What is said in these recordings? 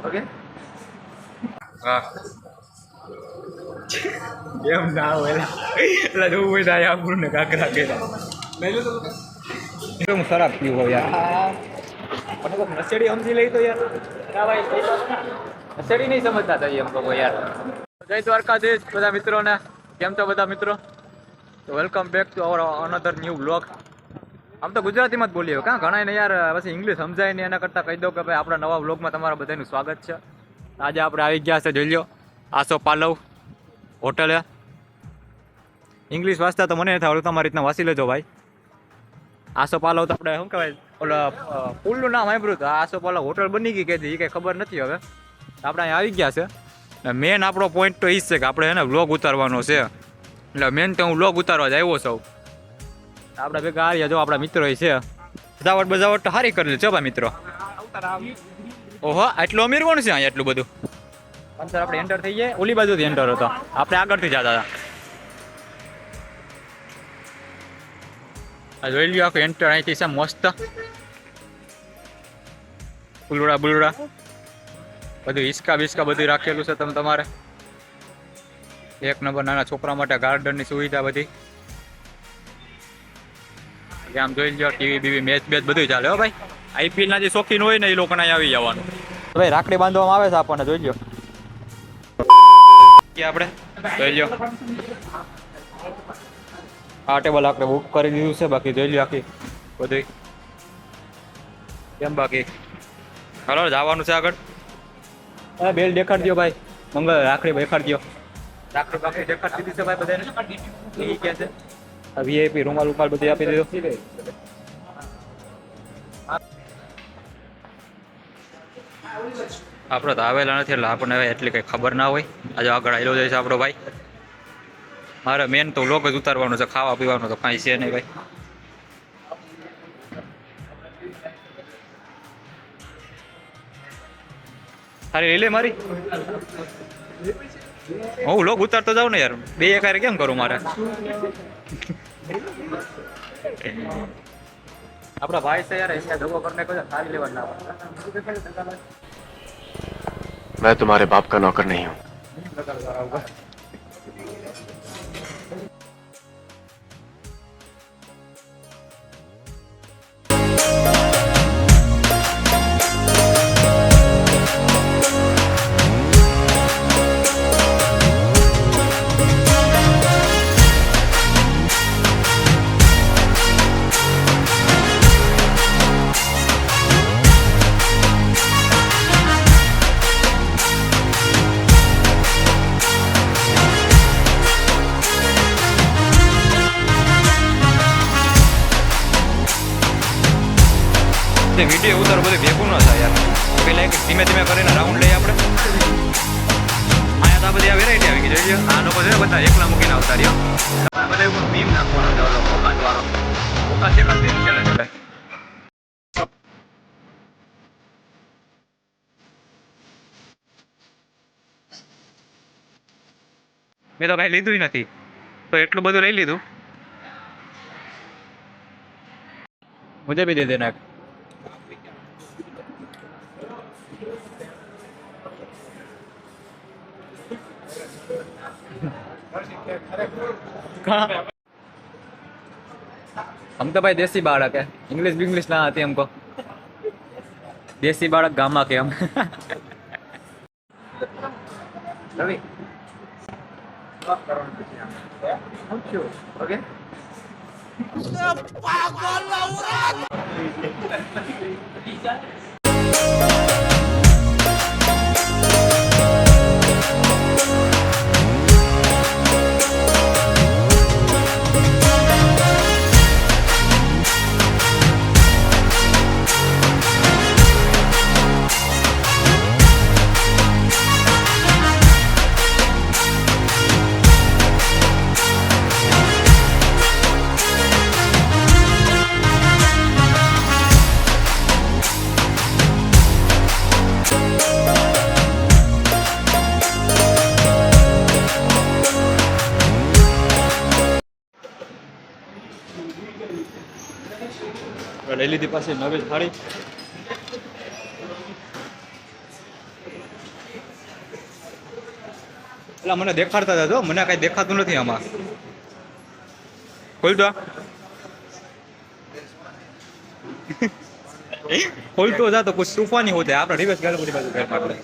Okay હા એમ ના હોય એટલે જોવું હોય થાય આપણને કાકરા કેલા હું ખરાબ થયું હોય યાર મને તો નસેડી સમજી લઈ તો યાર ના ભાઈ નસેડી નહીં સમજતા હતા એમ કહો યાર જય દ્વારકાધીશ બધા મિત્રોને કેમ છો બધા મિત્રો તો welcome back to our another new blog આમ તો ગુજરાતીમાં જ બોલીએ કાં ઘણા ને યાર પછી ઇંગ્લિશ સમજાય નહીં એના કરતાં કહી દો કે ભાઈ આપણા નવા બ્લોગમાં તમારા બધાનું સ્વાગત છે આજે આપણે આવી ગયા છે જોઈ લો આસો પાલવ હોટલે ઇંગ્લિશ વાંચતા તો મને નથી આવડતું તમારી રીતના વાંચી લેજો ભાઈ આસો પાલવ તો આપણે શું કહેવાય ઓલા પુલનું નામ સાંભળ્યું હતું આસો પાલવ હોટલ બની ગઈ કે એ કંઈ ખબર નથી હવે આપણે અહીંયા આવી ગયા છે મેન આપણો પોઈન્ટ તો એ જ છે કે આપણે એને વ્લોગ ઉતારવાનો છે એટલે મેન તો હું વ્લોગ ઉતારવા જ આવ્યો છું આપણા ભેગા હાર્યા જો આપણા મિત્રો છે સજાવટ બજાવટ તો સારી કરેલી છે ભાઈ મિત્રો ઓહો આટલું અમીર કોણ છે અહીંયા એટલું બધું અંતર આપણે એન્ટર થઈ જાય ઓલી બાજુથી એન્ટર હતો આપણે આગળથી જતા હતા આ જોઈ લ્યો આખું એન્ટર અહીંથી છે મસ્ત ફૂલડા બુલડા બધું હિસકા બિસ્કા બધું રાખેલું છે તમારે એક નંબર નાના છોકરા માટે ગાર્ડનની સુવિધા બધી આમ જોઈ લો ટીવી બીવી મેચ બેચ બધું ચાલે હો ભાઈ આઈપીએલ ના જે શોખીન હોય ને એ લોકોને આવી જવાનું ભાઈ રાખડી બાંધવામાં આવે છે આપણને જોઈ લો આપણે જોઈ લો આ ટેબલ આપણે બુક કરી દીધું છે બાકી જોઈ લો આખી બધું કેમ બાકી હાલો જવાનું છે આગળ હા બેલ દેખાડ દો ભાઈ મંગળ રાખડી દેખાડ દો રાખડી બાકી દેખાડ દીધી છે ભાઈ બધાને એ કે છે વીઆઈપી રૂમાલ ઉપાલ બધી આપી દીધો આપણે તો આવેલા નથી એટલે આપણને એટલી કંઈ ખબર ના હોય આજે આગળ આવેલો જાય છે આપણો ભાઈ મારે મેન તો લોક જ ઉતારવાનું છે ખાવા પીવાનું તો કાંઈ છે નહીં ભાઈ સારી લઈ લે મારી હું લોક ઉતારતો જાઉં ને યાર બે એકારે કેમ કરું મારે આપણા ભાઈ છે યાર इसका धोखा करने को सारी लेवल ना मैं तुम्हारे बाप का नौकर नहीं हूँ વિડીયો ઉતારો બધું ભેગું ન થાય યાર પેલા એક ધીમે ધીમે કરીને રાઉન્ડ લઈએ આપણે અહીંયા તો આ બધી આ વેરાયટી આવી ગઈ જોઈએ આ લોકો છે બધા એકલા મૂકીને આવતા રહ્યો બધા એવું મીમ નાખવાનો છે ઓલો વાળો ઓકા છે કાંઈ ચાલે ચાલે મેં તો કાંઈ લીધું નથી તો એટલું બધું લઈ લીધું મુજે બી દે દેના हम तो भाई देसी बालक है इंग्लिश इंग्लिश ना आती हमको देसी बालक गामा के हम रवि ओके લઈ લીધી પાછી નવી થાળી એટલે મને દેખાડતા હતા જો, મને કાંઈ દેખાતું નથી આમાં. ખોલ તો ખોલતો જા તો કુછ તૂફાની હોતે. આપણે રિવર્સ ગાલ બધી બાજુ ફેર મારે.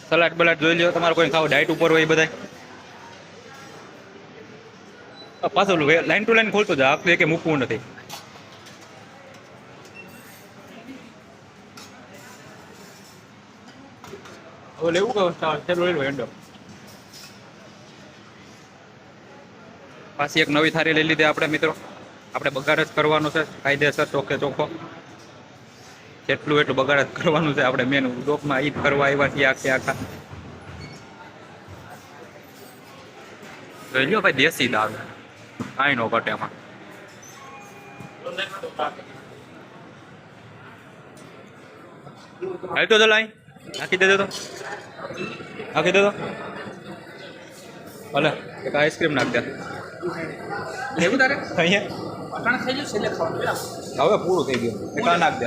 સલાડ બલાડ જોઈ લ્યો, તમારે કોઈ ખાવ ડાયટ ઉપર હોય એ બધા. પાછું લાઈન ટુ લાઈન ખોલતો જા, આપણે કે મૂકવું નથી. હવે લેવું કહો છેલ્લું લઈ લો એન્ડો. પાછી એક નવી થાળી લઈ લીધી આપણે મિત્રો. આપણે બગાડ જ કરવાનો છે કાયદેસર, ચોખ્ખે ચોખ્ખો. જેટલું એટલું બગાડ જ કરવાનું છે. આપણે મેન ડોકમાં ઈદ કરવા આવ્યા છીએ આખે આખા. જોઈ લ્યો ભાઈ, દેશી દાળ કાંઈ નો ઘટે એમાં. હાલ તો ચલાય નાખી દેજો, તો નાખી દેજો. ભલે એક આઈસ્ક્રીમ નાખ દે. એવું તારે અહીંયા થઈ ગયું છે, હવે પૂરું થઈ ગયું. એક આ નાખ દે.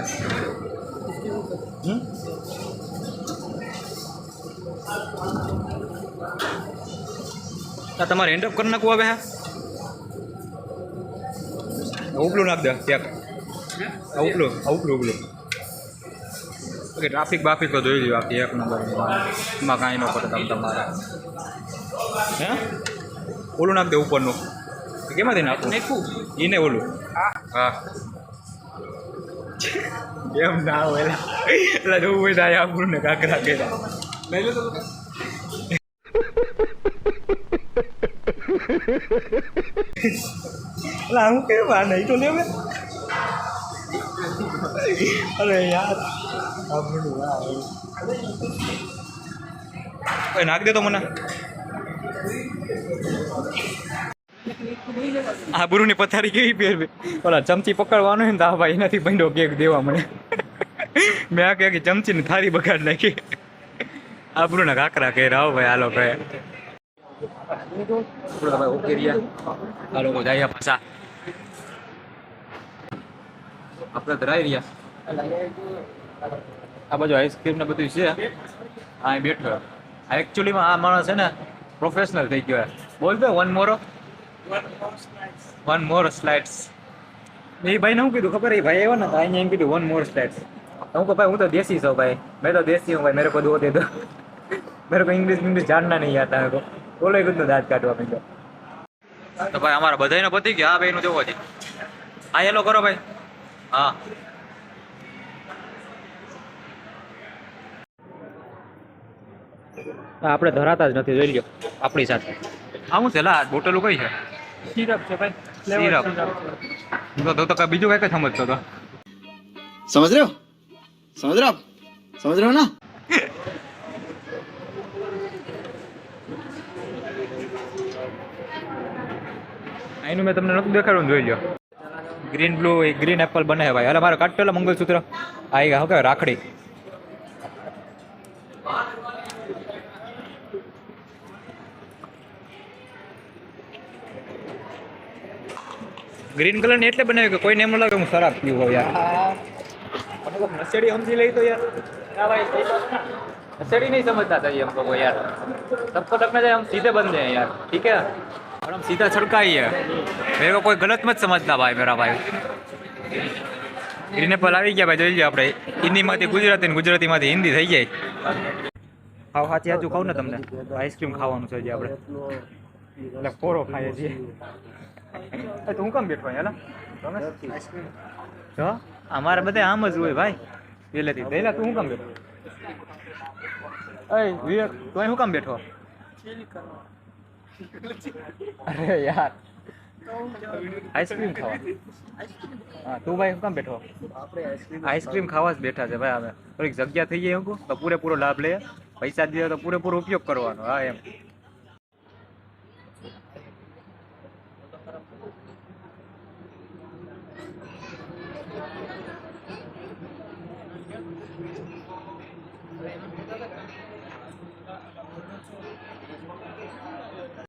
તમારે એન્ડ અપ કરી નાખવું હવે. હા ઉપલું નાખ દે ક્યાંક. ઉપલું ઉપલું ઉપલું. ઓકે, ટ્રાફિક બાફિક તો જોઈ લ્યો આખી એક નંબર. એમાં કાંઈ ન પડે તમારે. હે ઓલું નાખ દે ઉપરનું. કેમાંથી નાખવું એને ઓલું? હા એમ ના હોય એટલે જોવું હોય થાય આપણું ને કાંકરા કર્યા. લઈ લો તો હું કેવા નહીં તો લેવે. અરે યાર નાખ દે તો મને. આ બુરુની પથારી કેવી પહેરવી. ઓલા ચમચી પકડવાનું હોય ને તો આ ભાઈ એનાથી બંડો કેક દેવા મને. મેં આ કે ચમચી ને થાળી બગાડ નાખી. આ બુરુના કાકરા કહે રાવ ભાઈ. હાલો કહે ઓકે રહ્યા. આ લોકો જાય પાછા. આપણે ધરાઈ રહ્યા. આ બાજુ આઈસ્ક્રીમ ને બધું છે. હા બેઠો. એકચ્યુઅલીમાં આ માણસ છે ને પ્રોફેશનલ થઈ ગયો. બોલ દે વન મોર સ્લાઇડ્સ. એ ભાઈને શું કીધું ખબર? એ ભાઈ આવ્યો ને તો અહીંયા એમ કીધું વન મોર સ્લાઇડ્સ. હું કહું ભાઈ હું તો દેશી છું ભાઈ, મેં તો દેશી હું ભાઈ, મેરે को दो दे दो. मेरे को इंग्लिश जानना नहीं आता है. બોલો એ બધું દાંત કાઢવા માંડ્યો. તો ભાઈ અમારા બધાને પતી ગયા. આ ભાઈનું જોવો છે. હા હેલો કરો ભાઈ. હા આપણે ધરાતા જ નથી. જોઈ લ્યો આપણી સાથે. આવું છે લા બોટલો કઈ છે? સિરપ છે ભાઈ. સિરપ તો કઈ બીજું કઈ સમજતો તો. समझ रहे हो ना. એનું મેં તમને નતું દેખાડું. જોઈ લો ગ્રીન બ્લુ ગ્રીન એપલ બને છે ભાઈ. અરે મારો કાઢ પેલા મંગલસૂત્ર આવી ગયા. શું કહેવાય? રાખડી. ગ્રીન કલર ને એટલે બનાવ્યું કે કોઈને એમ લાગે હું શરાબ પીવું હોય યાર. નશેડી સમજી લઈ તો યાર. નશેડી नहीं समझता था ये हमको यार. सबको रखना चाहिए, हम सीधे बंदे हैं यार. ठीक है और हम सीधा छड़का ही है. मेरे को कोई गलत मत समझता भाई मेरा भाई. ગ્રીન એપલ આવી ગયા ભાઈ. જોઈ લો આપણે હિન્દીમાંથી ગુજરાતી ને ગુજરાતીમાંથી હિન્દી થઈ જાય. ખાવ સાચી સાચું ખાવ ને તમને આઈસ્ક્રીમ ખાવાનું છે હજી આપણે. એટલે કોરો ખાઈએ છીએ. તું હું કામ બેઠો હેલા? જો અમારે બધા આમ જ હોય ભાઈ પહેલેથી. પહેલા તું શું કામ બેઠો? અય વિવેક તું શું કામ બેઠો? અરે યાર આઈસ્ક્રીમ ખાવા. હા તું ભાઈ શું કામ બેઠો? આઈસ્ક્રીમ ખાવા જ બેઠા છે ભાઈ. અમે થોડીક જગ્યા થઈ જાય તો પૂરેપૂરો લાભ લે. પૈસા દે તો પૂરેપૂરો ઉપયોગ કરવાનો. હા એમ